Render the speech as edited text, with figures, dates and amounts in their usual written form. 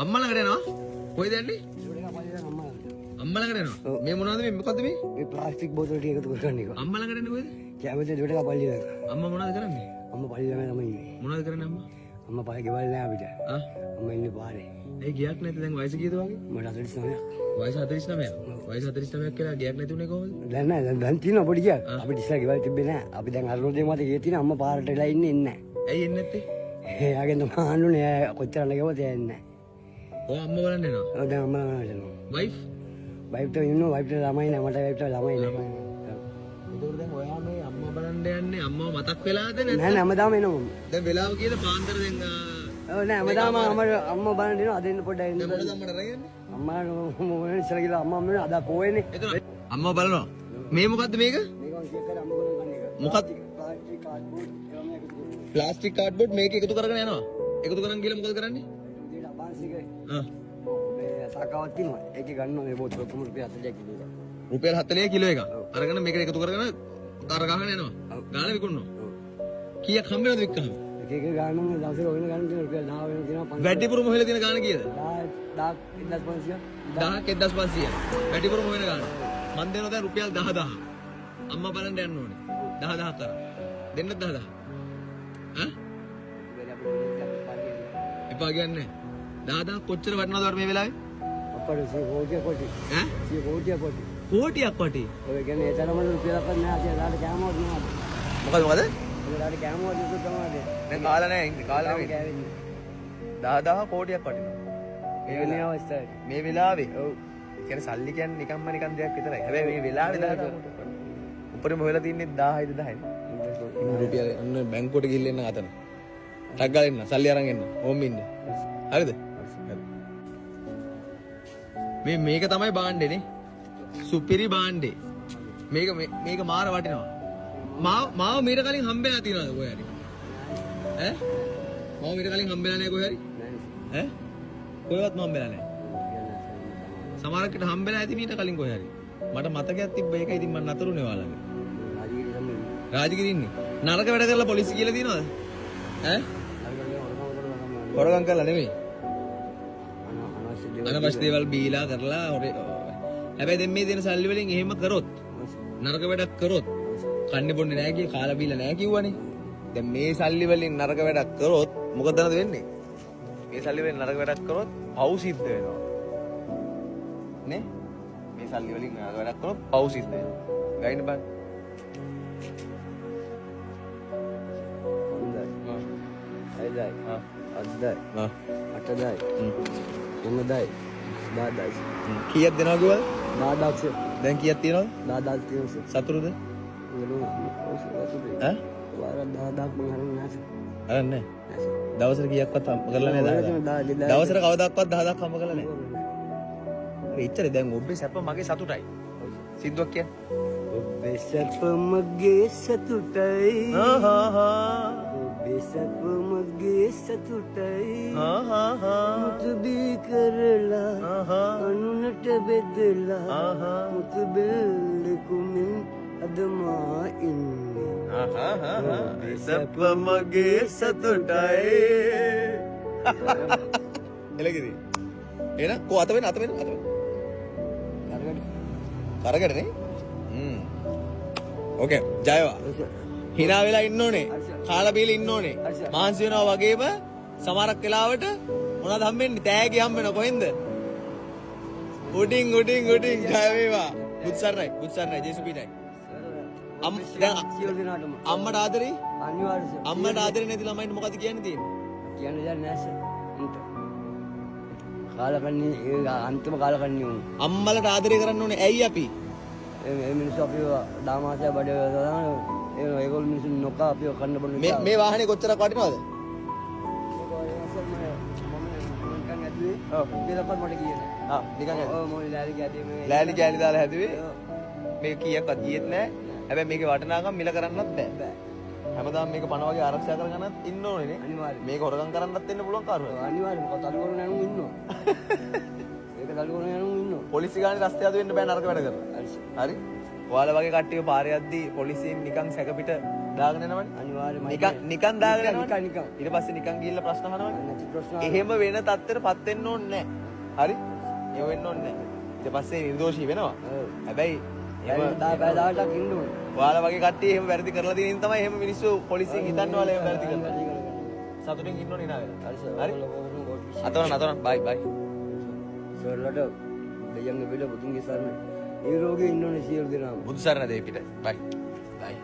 අම්මා ළඟට යනවා. කොයිද යන්නේ? අම්මා ළඟට යනවා. මේ මොනවද මේ මොකද්ද මේ? මේ ප්ලාස්ටික් බෝතල් ටික එකතු කරගන්න එක. අම්මා ළඟට යන්නේ කොයිද? කැමති දෙයට කපල්ලි දාන. අම්මා මොනවද කරන්නේ? අම්මා පල්ලි ළඟ තමයි ඉන්නේ. මොනවද කරන්නේ අම්මා? අම්මා පහේ ගෙවල් නෑ අපිට. ආ අම්මා ඉන්නේ පාරේ. ඒ ගියක් නැති දැන් වයස කීයද වගේ? මට 49ක්. වයස 49ක්. වයස 49ක් කියලා ගියක් නැති උනේ කොහොමද? දැන් නෑ දැන් තියෙනවා පොඩි ගියක්. අපිට ඉස්සර ගෙවල් තිබ්බේ නෑ. අපි දැන් අරනෝදේ මත ගියේ තියෙන අම්මා පාරට වෙලා ඉන්නේ නැහැ. ඇයි එන්නේ නැත්තේ? එයාගෙන් තමයි අහන්නේ කොච්චර අඬ ගෙවද යන්නේ නැහැ. ඔය අම්මා බලන්න එනවා. ඔව් දැන් අම්මා ළඟට යනවා. වයිෆ්? වයිෆ්ට ඉන්නවා වයිෆ්ට ළමයි නෑ මට වයිෆ්ට ළමයි නෑ. ඒකෝර දැන් ඔයා මේ අම්මා බලන්න යන්නේ අම්මව මතක් වෙලාද නෑ නෑ හැමදාම එනවා. දැන් වෙලාව කියලා පාන්දර දැන් ඔව් නෑ හැමදාම අම්මා බලන්න දෙනවා අද එන්න පොඩ්ඩක් එන්න. දැන් මොකද අම්මට අරගෙන? අම්මා මොන ඉස්සර ගිහලා අම්මා අම්මා අද පොයේනේ. එතන අම්මා බලනවා. මේ මොකද්ද මේක? මේක චෙක් කරලා අම්මා කරන් ගන්න එක. මොකක්ද? ප්ලාස්ටික් කාඩ්බෝඩ් ඒවා මේ එකතු කරලා. ප්ලාස්ටික් කාඩ්බෝඩ් මේක එකතු කරගෙන යනවා. එකතු කරන් ගිහලා මොකද කරන්නේ? උදේට අපාංශිකේ ආ මේ සාකාවක් තියෙනවා. ඒකේ ගන්නවා මේ බෝතල ඔක්කොම රුපියල් 40ක් කිලෝ එක. රුපියල් 40 කිලෝ එකක්. අරගෙන මේක එකතු කරගෙන තර ගහගෙන යනවා. ගාන විකුණනවා. කීයක් හම්බ වෙනවද වික්කහම? එක එක ගානම දවසට ඔයන ගන්න තියෙන රුපියල් 10 වෙන තියෙනවා 5. වැඩිපුරම හොයලා තියෙන ගාන කීයද? 10,500. 10,500. වැඩිපුරම හොයන ගාන. මන් දෙනවා දැන් රුපියල් 10,000. අම්මා බලන්න යන්න ඕනේ. 10,000 කරා. දෙන්නත් 10,000. ඈ? එපා කියන්නේ. 10,000 කොච්චර වටිනවද මේ වෙලාවේ? අපේ කෝටිය කොටි. ඈ? කෝටිය කොටි. කෝටියක් වටි. ඔය කියන්නේ ඒ තරම රුපියල්ක් නෑ අද දාට කෑමවත් නෑ. මොකද? දාට කෑමවත් දුක තමයි. දැන් කාලා නැහැ ඉන්නේ. කාලා නෙවෙයි. කෑවෙන්නේ. 10,000 කෝටියක් වටිනවා. මේ වෙලාවේ අවස්ථාවේ. මේ වෙලාවේ. ඔව්. ඒ කියන්නේ සල්ලි කියන්නේ නිකම්ම නිකන් දෙයක් විතරයි. හැබැයි මේ වෙලාවේ 10,000. උඩරම හොයලා තින්නේ 1000යිද 10යි. රුපියල් අන්න බැංකුවට ගිහින් එන්න අතන. ටක් ගාලා එන්න. සල්ලි අරන් එන්න. ඕම් ඉන්න. හරිද? මේක තමයි බාණ්ඩේනේ. සුපිරි බාණ්ඩේ. මේක මාර වටිනවා. මාව මීට කලින් හම්බෙලා තියනවාද කොහේ හරි? ඈ? මාව මීට කලින් හම්බෙලා නැහැ කොහේ හරි? ඈ? කොහෙවත් හම්බෙලා නැහැ. සමහරකට හම්බෙලා ඇති මීට කලින් කොහේ හරි. මට මතකයක් තිබ්බ ඒක ඉතින් මම නතරුනේ ඔයාලගේ. රාජගිරි ඉන්නේ. නරක වැඩ කරලා පොලිසිය කියලා තියනවද? ඈ? හොරගම් කරලා නෙමෙයි. අනවශ්‍ය දේවල් බීලා කරලා හැබැයි දැන් මේ දෙන සල්ලි වලින් එහෙම කරොත් නරක වැඩක් කරොත් කන්නේ බොන්නේ නැහැ කිය කාලා බීලා නැහැ කිව්වනේ. දැන් මේ සල්ලි වලින් නරක වැඩක් කරොත් මොකද වෙන්නේ? මේ සල්ලි වලින් නරක වැඩක් කරොත් පව් සිද්ධ වෙනවා. නේ? මේ සල්ලි වලින් නරක වැඩක් කරොත් පව් සිද්ධ වෙනවා. ගයින්න බං. හොඳයි. ආ. අද්දයි. ආ. අටදයි. මොනදයි? 10,000. කීයක් දෙනවා කිව්වද? 10,000. දැන් කීයක් තියෙනවද? 10,000 තියෙනවා. සතුරුද? ඈ? වාර 10,000ක් මං හරින්නේ නැහැ. අරන්නේ. දවසට කීයක්වත් හම්බ කරලා නැහැ 10,000. දවසට කවදාවත් 10,000ක් හම්බ කරලා නැහැ. හරි ඉච්චරේ දැන් ඔබේ සැප මගේ සතුටයි. සිද්දුවක් කියන්න. ඔබේ සැප මගේ සතුටයි. ඔබේ සැප මගේ සතුටයි. මුතු බී කරලා අනුනට බෙදලා මුතු බෙල්ල කුමින් අදමා ඉන්නේ. ඔබේ සැප මගේ සතුටයි. එලගිරි. එහෙනම් කො අත වෙන කරගඩනේ. ඕකේ ජයවා. hina වෙලා ඉන්න ඕනේ. කාලා බීලා ඉන්න ඕනේ. මහන්සි වෙනවා වගේම සමහරක් වෙලාවට මොනවද හම්බෙන්නේ? තෑගි හම්බ වෙනවා කොහෙන්ද? උඩින් ජය වේවා. බුත්සරණයි ජේසු පීඩයි. අම්මට ආදරේ? අනිවාර්යයෙන්. අම්මට ආදරේ නැති ළමයින්ට මොකද කියන්න තියෙන්නේ? කියන්නේ දැන් නැහැ සර්. කාලකන්ණි අන්තිම කාලකන්ණි වුණා. අම්මලට ආදරය කරන්න ඕනේ. ඇයි අපි? මේ මිනිස්සු අපිව දාමාසය බඩ දාන ඒගොල්ලෝ මිනිස්සු නොකා අපිව කන්න බොන්න මේ වාහනේ කොච්චරක් වටිනවද? ඔව් ඒකවත් මට කියන්නේ. නිකන් ඇද. ඔව් මොලේ ලෑලි කැදී මේ ලෑලි කෑලි දාලා හැදුවේ. මේක කීයක්වත් ගියෙත් නැහැ. හැබැයි මේකේ වටිනාකම මිල කරන්නත් බෑ. හැමදාම මේක පණ වගේ ආරක්ෂා කරගන්නත් ඉන්න ඕනේ නේ. අනිවාර්යයෙන්. මේක හොරගම් කරන්නත් වෙන්න පුළුවන් කාරුවක්. අනිවාර්යයෙන්. මොකද තල්ලුවන යනුම් ඉන්නවා. මේක තල්ලුවන යනුම් ඉන්නවා. පොලිසිය ගානේ රස්ತೆ අද වෙන්න බෑ නරක වැඩ කරලා. හරි. ඔයාලා වගේ කට්ටිය පාරේ යද්දී පොලිසියෙන් නිකන් සැකපිට දාගෙන යනවනේ. අනිවාර්යයෙන්ම නිකන් දාගෙන යනවනේ. නිකන්. ඊට පස්සේ නිකන් ගිහිල්ලා ප්‍රශ්න අහනවනේ. නැති ප්‍රශ්න එහෙම වෙන තත්ත්වෙටපත් වෙන්න ඕනේ නැහැ. හරි? එහෙම වෙන්න ඕනේ නැහැ. ඊට පස්සේ නිර්දෝෂී වෙනවා. ඔව්. හැබැයි එහෙම බය දාටක් ඉන්න ඕනේ. ඔයාලා වගේ කට්ටිය එහෙම වැරදි කරලා තියෙන තමයි එහෙම මිනිස්සු පොලිසියෙන් හිතන්න ඔයාලා එහෙම වැරදි කරලා. සතුටින් ඉන්න ඕනේ නාගෙන. හරි? අතන බයි බයි. සර්ලට දෙයන්ගේ බෙල පුතුන්ගේ සරණ. ඒ රෝගේ ඉන්න ඕනේ සියලු දෙනාම. බුදු සරණ දෙයි පිට. බයි. බයි.